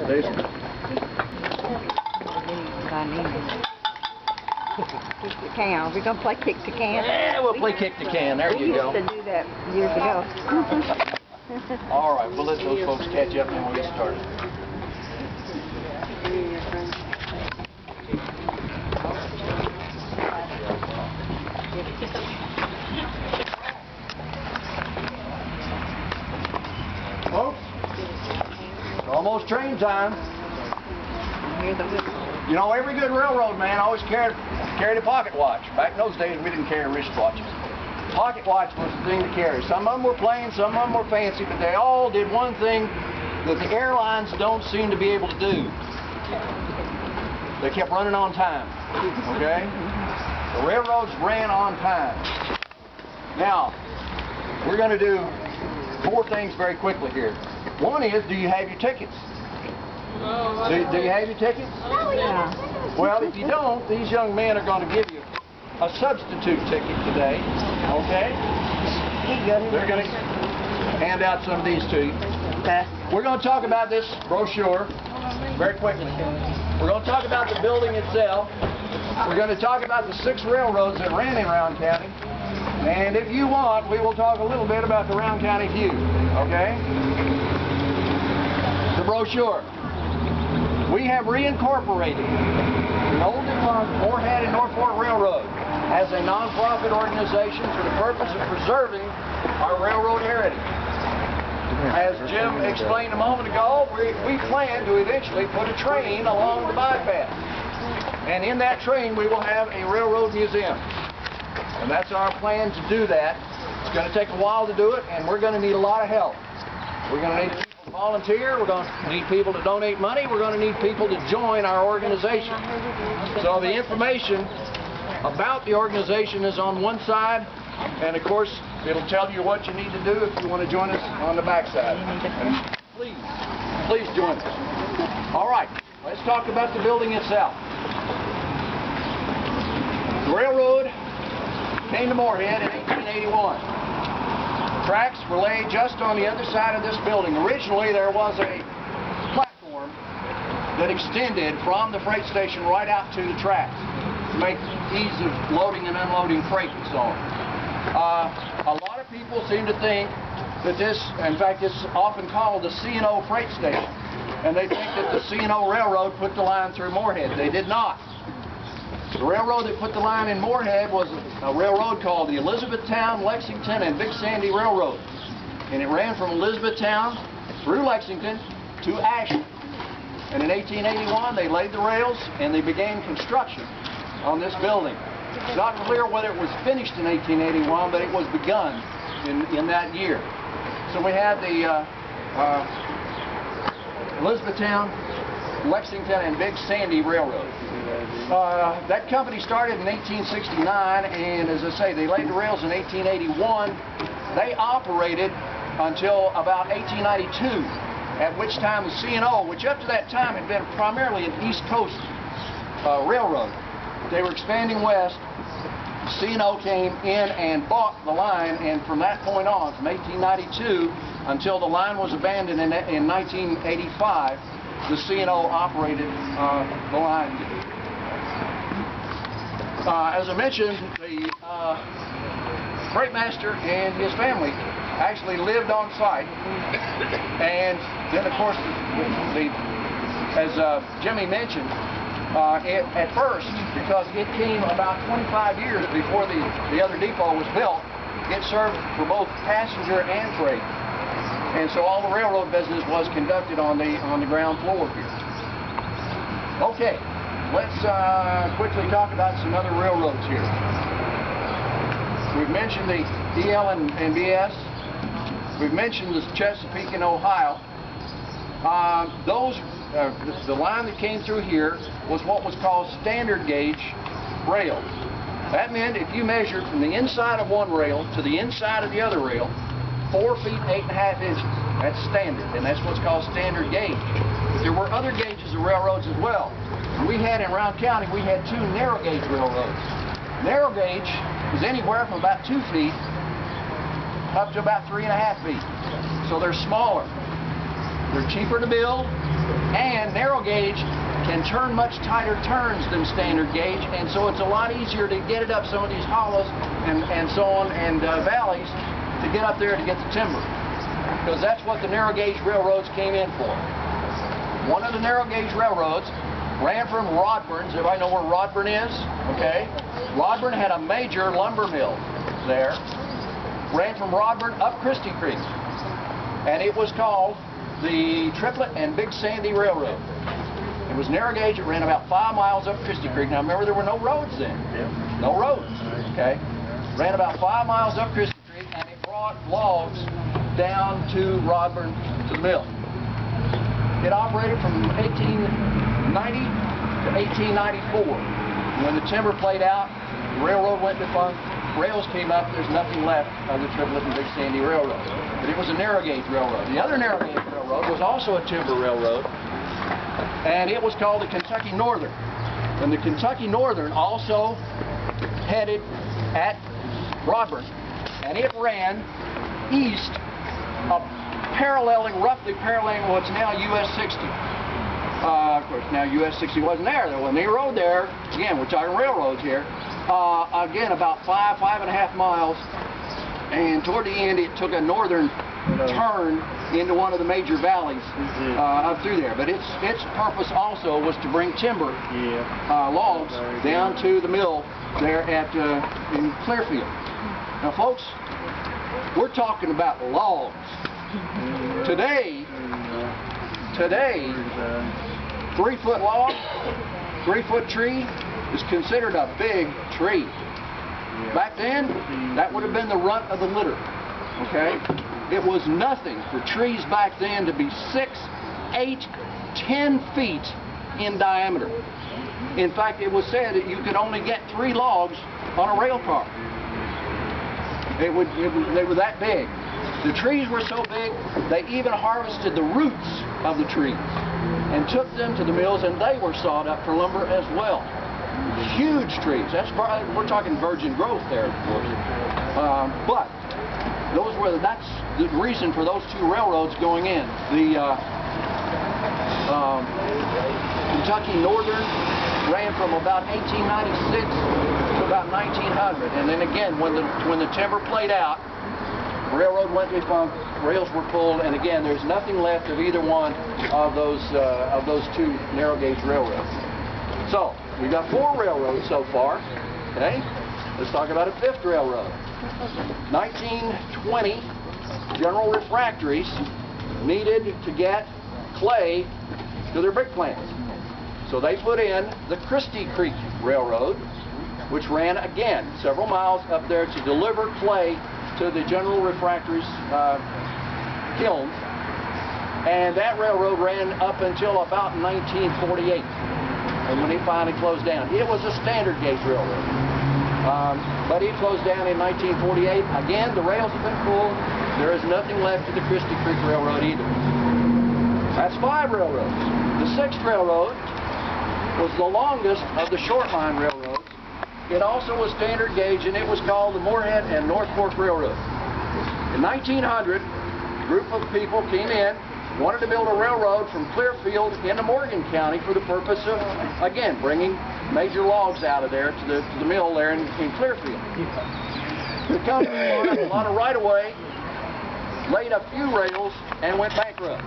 Kick the can. We're gonna play kick the can. Yeah, we'll play kick the can. There you go. We used to do that years ago. All right, we'll let those folks catch up and we'll get started. Folks, it's almost train time. You know, every good railroad man always carried a pocket watch. Back in those days, we didn't carry wristwatches. Pocket watch was the thing to carry. Some of them were plain, some of them were fancy, but they all did one thing that the airlines don't seem to be able to do. They kept running on time, okay? The railroads ran on time. Now, we're going to do 4 things very quickly here. One is, do you have your tickets? Do you have your tickets? Oh, yeah. Well, if you don't, these young men are going to give you a substitute ticket today, okay? They're going to hand out some of these to you. Okay. We're going to talk about this brochure very quickly. We're going to talk about the building itself. We're going to talk about the 6 railroads that ran in Rowan County. And if you want, we will talk a little bit about the Rowan County view, okay? The brochure. We have reincorporated the old defunct Morehead and North Fork Railroad as a non-profit organization for the purpose of preserving our railroad heritage. As Jim explained a moment ago, we plan to eventually put a train along the bypass. And in that train we will have a railroad museum. And that's our plan to do that. It's going to take a while to do it, and we're going to need a lot of help. We're going to need people to volunteer, we're going to need people to donate money, we're going to need people to join our organization. So the information about the organization is on one side, and of course it'll tell you what you need to do if you want to join us on the back side. And please join us. All right, let's talk about the building itself. The railroad came to Morehead in 1881. Tracks were laid just on the other side of this building. Originally there was a platform that extended from the freight station right out to the tracks to make ease of loading and unloading freight and so on. A lot of people seem to think that this, in fact it's often called the C&O freight station, and they think that the C&O Railroad put the line through Morehead. They did not. The railroad that put the line in Morehead was a railroad called the Elizabethtown, Lexington, and Big Sandy Railroad. And it ran from Elizabethtown through Lexington to Ashland. And in 1881 they laid the rails and they began construction on this building. It's not clear whether it was finished in 1881, but it was begun in that year. So we have the Elizabethtown, Lexington, and Big Sandy Railroad. That company started in 1869, and as I say, they laid the rails in 1881. They operated until about 1892, at which time the C&O, which up to that time had been primarily an East Coast railroad, they were expanding west. C&O came in and bought the line, and from that point on, from 1892 until the line was abandoned in 1985, the C&O operated the line. As I mentioned, the freight master and his family actually lived on site, and then of course, as Jimmy mentioned, at first, because it came about 25 years before the other depot was built, it served for both passenger and freight, and so all the railroad business was conducted on the ground floor here. Okay. Let's quickly talk about some other railroads here. We've mentioned the EL and BS. We've mentioned the Chesapeake and Ohio. The line that came through here was what was called standard gauge rail. That meant if you measured from the inside of one rail to the inside of the other rail, 4 feet 8.5 inches. That's standard, and that's what's called standard gauge. But there were other gauges of railroads as well. We had in Rowan County, we had 2 narrow gauge railroads. Narrow gauge is anywhere from about 2 feet up to about 3.5 feet. So they're smaller. they're cheaper to build, and narrow gauge can turn much tighter turns than standard gauge, and so it's a lot easier to get it up some of these hollows and so on, and valleys, to get up there to get the timber, because that's what the narrow gauge railroads came in for. One of the narrow gauge railroads ran from Rodburn. Does everybody know where Rodburn is? Okay. Rodburn had a major lumber mill there. Ran from Rodburn up Christie Creek, and it was called the Triplet and Big Sandy Railroad. It was narrow gauge. It ran about 5 miles up Christie Creek. Now remember, there were no roads then. No roads. Okay. Ran about 5 miles up Christie Creek, and it brought logs down to Rodburn to the mill. It operated from 1890 to 1894. When the timber played out, the railroad went defunct. Rails came up. There's nothing left of the Triplet and Big Sandy Railroad. But it was a narrow gauge railroad. The other narrow gauge railroad was also a timber railroad, and it was called the Kentucky Northern. And the Kentucky Northern also headed at Rodburn, and it ran east of roughly paralleling what's now US 60. Of course, now US 60 wasn't there. There wasn't any road there. Again, we're talking railroads here. Again, about 5.5 miles, and toward the end it took a northern turn into one of the major valleys up through there. But its purpose also was to bring timber, logs, down to the mill there at in Clearfield. Now, folks, we're talking about logs. Today, 3-foot log, 3-foot tree is considered a big tree. Back then, that would have been the runt of the litter. Okay? It was nothing for trees back then to be 6, 8, 10 feet in diameter. In fact, it was said that you could only get 3 logs on a rail car. They were that big. The trees were so big, they even harvested the roots of the trees and took them to the mills, and they were sawed up for lumber as well. Huge trees. We're talking virgin growth there, of course. But that's the reason for those 2 railroads going in. The Kentucky Northern ran from about 1896 to about 1900, and then again, when the timber played out, the railroad went defunct, rails were pulled, and again, there's nothing left of either one of those 2 narrow gauge railroads. So we've got 4 railroads so far. Okay, let's talk about a 5th railroad. 1920, General Refractories needed to get clay to their brick plants, so they put in the Christie Creek Railroad, which ran again several miles up there to deliver clay to the General Refractories kilns, and that railroad ran up until about 1948, and when it finally closed down. It was a standard gauge railroad, but it closed down in 1948. Again, the rails have been pulled. There is nothing left of the Christie Creek Railroad either. That's 5 railroads. The 6th railroad was the longest of the short line railroads. It also was standard gauge, and it was called the Morehead and North Fork Railroad. In 1900, a group of people came in, wanted to build a railroad from Clearfield into Morgan County for the purpose of, again, bringing major logs out of there to the mill there in Clearfield. The company bought up a lot of right-of-way, laid a few rails, and went bankrupt.